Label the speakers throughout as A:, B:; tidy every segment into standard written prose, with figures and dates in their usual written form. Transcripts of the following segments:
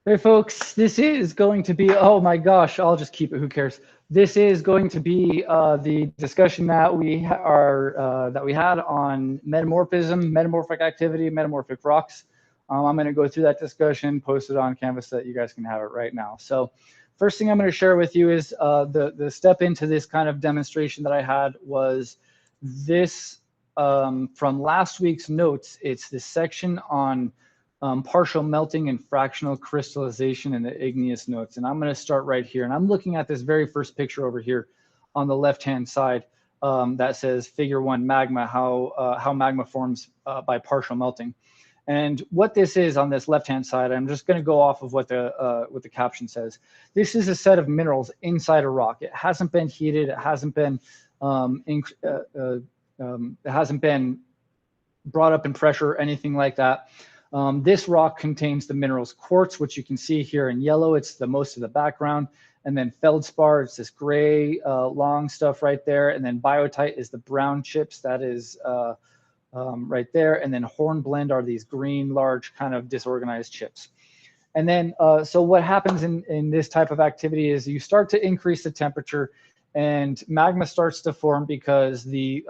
A: Hey folks, this is going to be, oh my gosh, I'll just keep it, who cares? This is going to be the discussion that that we had on metamorphism, metamorphic activity, metamorphic rocks. I'm going to go through that discussion, post it on Canvas so that you guys can have it right now. So first thing I'm going to share with you is the step into this kind of demonstration that I had was this from last week's notes. It's this section on partial melting and fractional crystallization in the igneous notes. And I'm going to start right here. And I'm looking at this very first picture over here on the left-hand side that says Figure 1 magma, how magma forms by partial melting. And what this is on this left-hand side, I'm just going to go off of what the caption says. This is a set of minerals inside a rock. It hasn't been heated. It hasn't been brought up in pressure or anything like that. This rock contains the minerals quartz, which you can see here in yellow. It's the most of the background. And then feldspar, it's this gray long stuff right there. And then biotite is the brown chips that is right there. And then hornblende are these green, large kind of disorganized chips. And then, so what happens in this type of activity is you start to increase the temperature and magma starts to form because the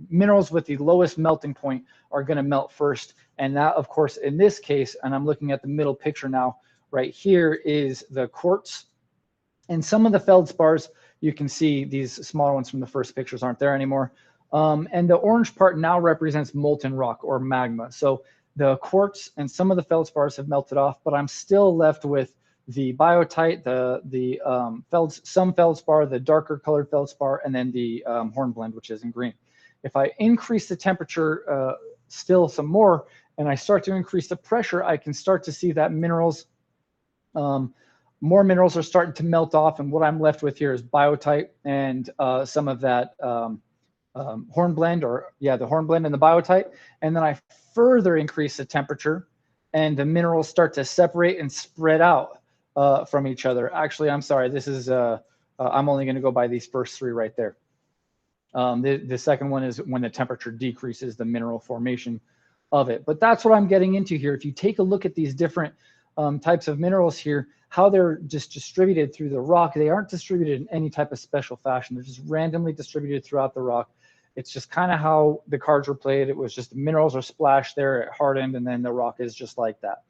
A: minerals with the lowest melting point are going to melt first. And that, of course, in this case, and I'm looking at the middle picture now, right here is the quartz. And some of the feldspars, you can see these smaller ones from the first pictures aren't there anymore. And the orange part now represents molten rock or magma. So the quartz and some of the feldspars have melted off, but I'm still left with the biotite, some feldspar, the darker colored feldspar, and then the hornblende, which is in green. If I increase the temperature still some more, and I start to increase the pressure, I can start to see that more minerals are starting to melt off. And what I'm left with here is biotite and some of that hornblende, the hornblende and the biotite. And then I further increase the temperature and the minerals start to separate and spread out from each other. Actually, I'm sorry, this is, I'm only gonna go by these first three right there. The second one is when the temperature decreases the mineral formation of it. But that's what I'm getting into here. If you take a look at these different types of minerals here, how they're just distributed through the rock, they aren't distributed in any type of special fashion. They're just randomly distributed throughout the rock. It's just kind of how the cards were played. It was just the minerals are splashed there, it hardened, and then the rock is just like that.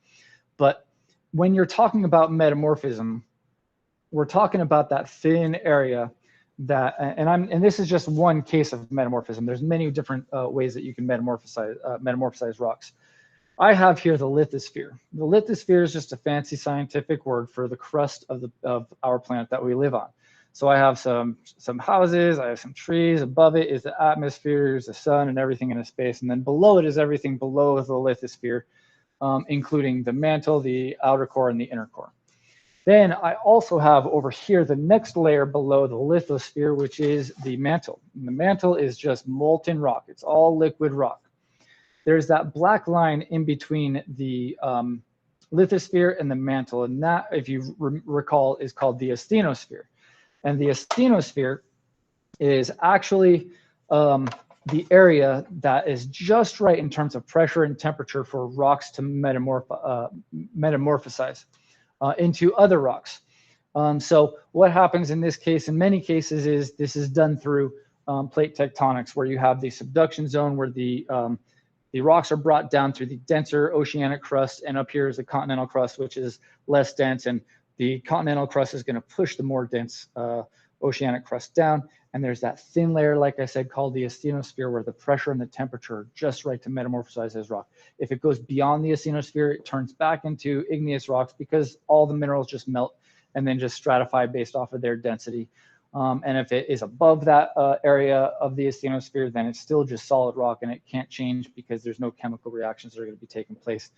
A: But when you're talking about metamorphism, we're talking about that thin area that, and this is just one case of metamorphism. There's many different ways that you can metamorphosize rocks. I have here the lithosphere. The lithosphere is just a fancy scientific word for the crust of our planet that we live on. So I have some houses, I have some trees. Above it is the atmosphere, is the sun, and everything in a space. And then below it is everything below the lithosphere, including the mantle, the outer core, and the inner core. Then I also have over here the next layer below the lithosphere, which is the mantle. And the mantle is just molten rock. It's all liquid rock. There's that black line in between the lithosphere and the mantle. And that, if you recall, is called the asthenosphere. And the asthenosphere is actually the area that is just right in terms of pressure and temperature for rocks to metamorphosize into other rocks. So what happens in this case, in many cases, is this is done through plate tectonics, where you have the subduction zone where the rocks are brought down through the denser oceanic crust, and up here is the continental crust, which is less dense, and the continental crust is going to push the more dense oceanic crust down. And there's that thin layer, like I said, called the asthenosphere, where the pressure and the temperature are just right to metamorphosize as rock. If it goes beyond the asthenosphere, it turns back into igneous rocks because all the minerals just melt and then just stratify based off of their density. And if it is above that area of the asthenosphere, then it's still just solid rock and it can't change because there's no chemical reactions that are going to be taking place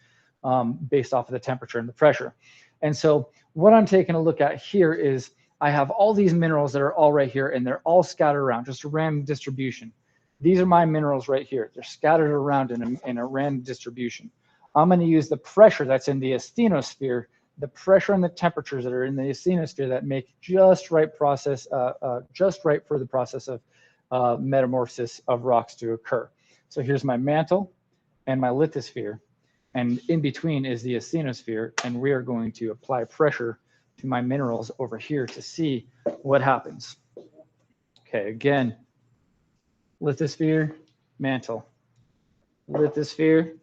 A: based off of the temperature and the pressure. And so what I'm taking a look at here is I have all these minerals that are all right here, and they're all scattered around, just a random distribution. These are my minerals right here. They're scattered around in a random distribution. I'm going to use the pressure that's in the asthenosphere, the pressure and the temperatures that are in the asthenosphere that make just right for the process of metamorphosis of rocks to occur. So here's my mantle and my lithosphere. and in between is the asthenosphere, and we are going to apply pressure to my minerals over here to see what happens. Okay, again, lithosphere, mantle, lithosphere,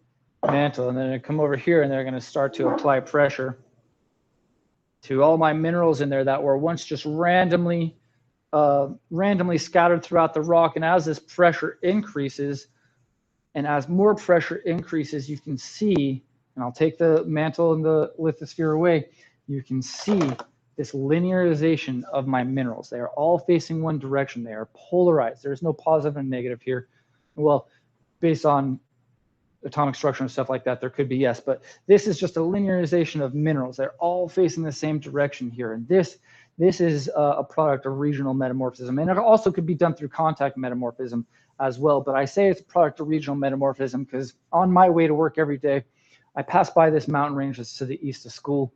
A: mantle, and then I come over here and they're going to start to apply pressure to all my minerals in there that were once just randomly scattered throughout the rock. And as this pressure increases, and as more pressure increases, you can see, and I'll take the mantle and the lithosphere away, you can see this linearization of my minerals. They are all facing one direction. They are polarized. There's no positive and negative here. Well, based on atomic structure and stuff like that, there could be, yes, but this is just a linearization of minerals. They're all facing the same direction here. And this is a product of regional metamorphism. And it also could be done through contact metamorphism as well. But I say it's a product of regional metamorphism because on my way to work every day, I pass by this mountain range that's to the east of school,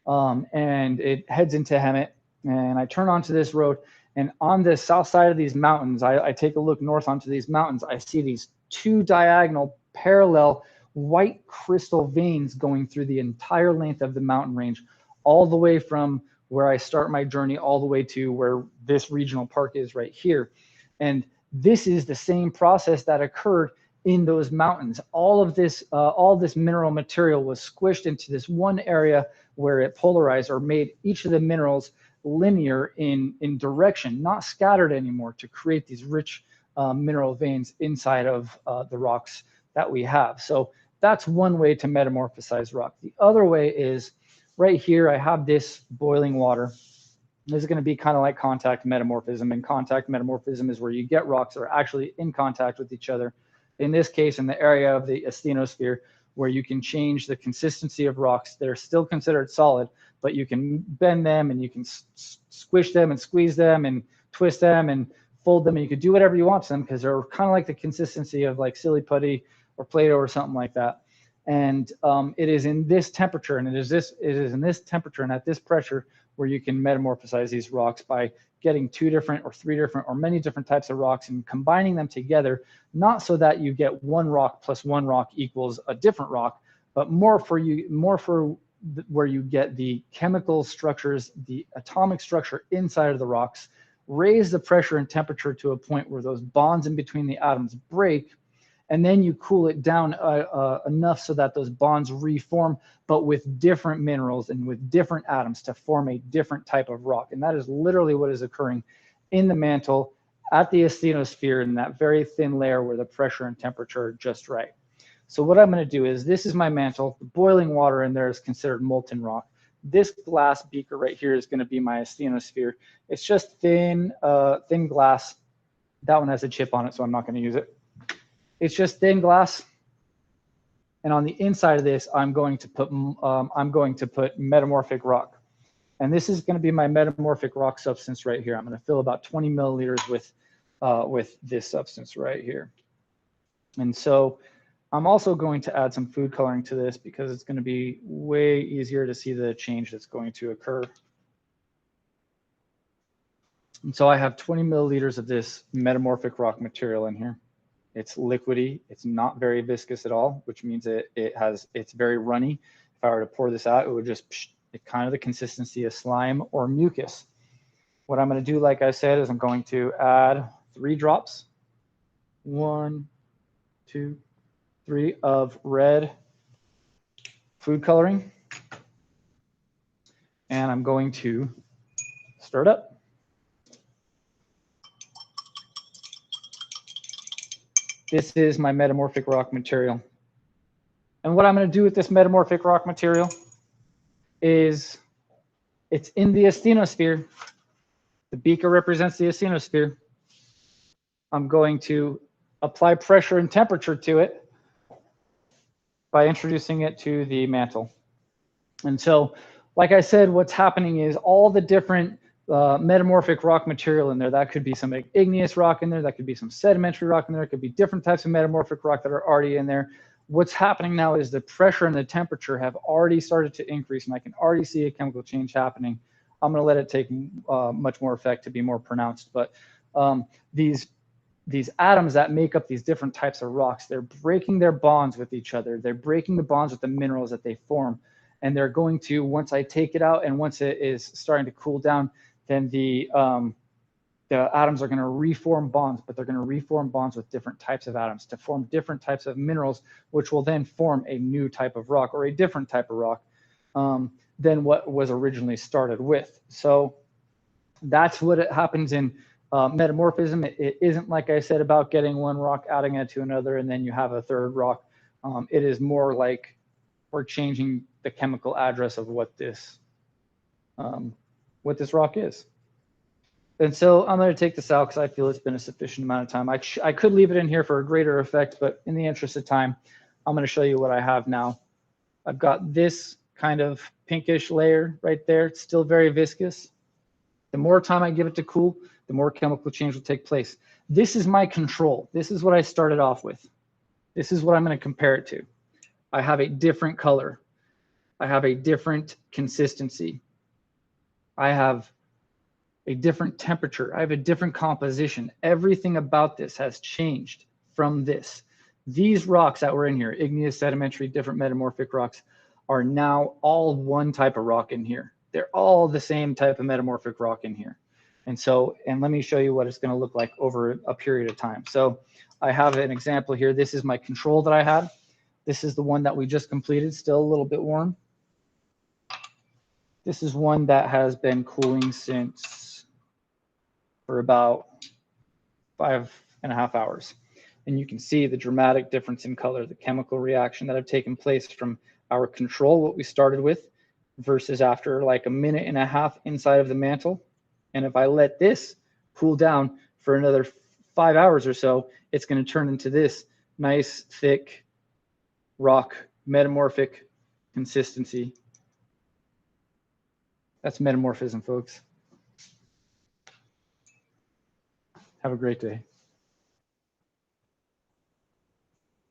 A: and it heads into Hemet. And I turn onto this road, and on the south side of these mountains, I take a look north onto these mountains. I see these two diagonal parallel white crystal veins going through the entire length of the mountain range, all the way from where I start my journey all the way to where this regional park is right here. And this is the same process that occurred in those mountains. All this mineral material was squished into this one area where it polarized or made each of the minerals linear in direction, not scattered anymore, to create these rich mineral veins inside of the rocks that we have. So that's one way to metamorphosize rock. The other way is right here, I have this boiling water. This is going to be kind of like contact metamorphism. And contact metamorphism is where you get rocks that are actually in contact with each other. In this case, in the area of the asthenosphere, where you can change the consistency of rocks. They're still considered solid, but you can bend them and you can squish them and squeeze them and twist them and fold them, and you could do whatever you want to them because they're kind of like the consistency of like silly putty or Play-Doh or something like that. And it is in this temperature, and it is in this temperature and at this pressure where you can metamorphosize these rocks by getting 2 different or 3 different or many different types of rocks and combining them together, not so that you get one rock plus one rock equals a different rock, but more for where you get the chemical structures, the atomic structure inside of the rocks, raise the pressure and temperature to a point where those bonds in between the atoms break, and then you cool it down enough so that those bonds reform, but with different minerals and with different atoms to form a different type of rock. And that is literally what is occurring in the mantle at the asthenosphere, in that very thin layer where the pressure and temperature are just right. So what I'm going to do is, this is my mantle. The boiling water in there is considered molten rock. This glass beaker right here is going to be my asthenosphere. It's just thin glass. That one has a chip on it, so I'm not going to use it. It's just thin glass, and on the inside of this, I'm going to put metamorphic rock, and this is going to be my metamorphic rock substance right here. I'm going to fill about 20 milliliters with this substance right here, and so I'm also going to add some food coloring to this because it's going to be way easier to see the change that's going to occur. And so I have 20 milliliters of this metamorphic rock material in here. It's liquidy. It's not very viscous at all, which means it's very runny. If I were to pour this out, it would just, it's kind of the consistency of slime or mucus. What I'm going to do, like I said, is I'm going to add 3 drops, 1, 2, 3 of red food coloring, and I'm going to stir it up. This is my metamorphic rock material. And what I'm going to do with this metamorphic rock material is, it's in the asthenosphere. The beaker represents the asthenosphere. I'm going to apply pressure and temperature to it by introducing it to the mantle. And so, like I said, what's happening is all the different metamorphic rock material in there. That could be some igneous rock in there. That could be some sedimentary rock in there. It could be different types of metamorphic rock that are already in there. What's happening now is the pressure and the temperature have already started to increase, and I can already see a chemical change happening. I'm going to let it take much more effect to be more pronounced. But these these atoms that make up these different types of rocks, they're breaking their bonds with each other. They're breaking the bonds with the minerals that they form. And they're going to, once I take it out and once it is starting to cool down, then the atoms are going to reform bonds, but they're going to reform bonds with different types of atoms to form different types of minerals, which will then form a new type of rock or a different type of rock than what was originally started with. So that's what happens in metamorphism. It isn't, like I said, about getting one rock, adding it to another, and then you have a third rock. It is more like we're changing the chemical address of what this rock is. And so I'm going to take this out because I feel it's been a sufficient amount of time. I could leave it in here for a greater effect, but in the interest of time, I'm going to show you what I have now. I've got this kind of pinkish layer right there. It's still very viscous. The more time I give it to cool, the more chemical change will take place. This is my control. This is what I started off with. This is what I'm going to compare it to. I have a different color. I have a different consistency. I have a different temperature. I have a different composition. Everything about this has changed from this. These rocks that were in here, igneous, sedimentary, different metamorphic rocks, are now all one type of rock in here. They're all the same type of metamorphic rock in here. And so, and let me show you what it's going to look like over a period of time. So I have an example here. This is my control that I had. This is the one that we just completed, still a little bit warm. This is one that has been cooling since for about 5.5 hours. And you can see the dramatic difference in color, the chemical reaction that have taken place from our control, what we started with, versus after like a minute and a half inside of the mantle. And if I let this cool down for another 5 hours or so, it's going to turn into this nice, thick rock, metamorphic consistency. That's metamorphism, folks. Have a great day.